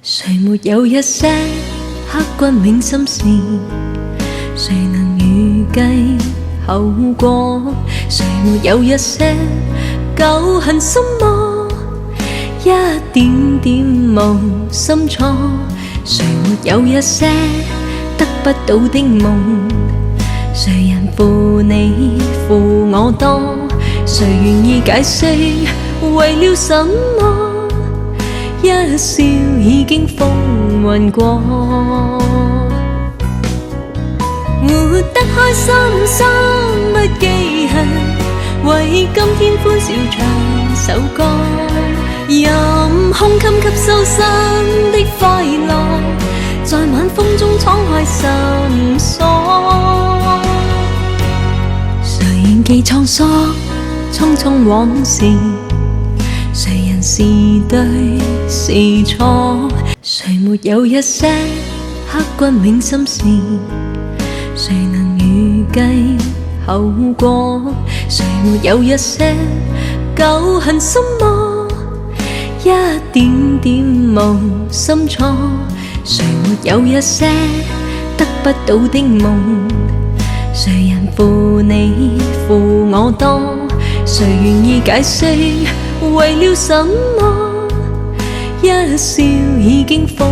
誰沒有一些刻骨銘心事？誰能預計後果？誰沒有一些舊恨心魔？一點點無心錯。誰沒有一些得不到的夢？誰人負你負我多？誰願意解釋為了什麼？一笑已經風雲過，活得開心心不記恨，為今天歡笑唱首歌，任空襟吸收新的快樂，在晚風中敞開心鎖。誰仍記滄桑匆匆往事？誰人是對是錯？誰沒有一些刻骨銘心事？誰能預計後果？誰沒有一些舊恨心魔？一點點無心錯。誰沒有一些得不到的夢？誰人負你負我多？誰願意解釋為了什麼？一笑已經風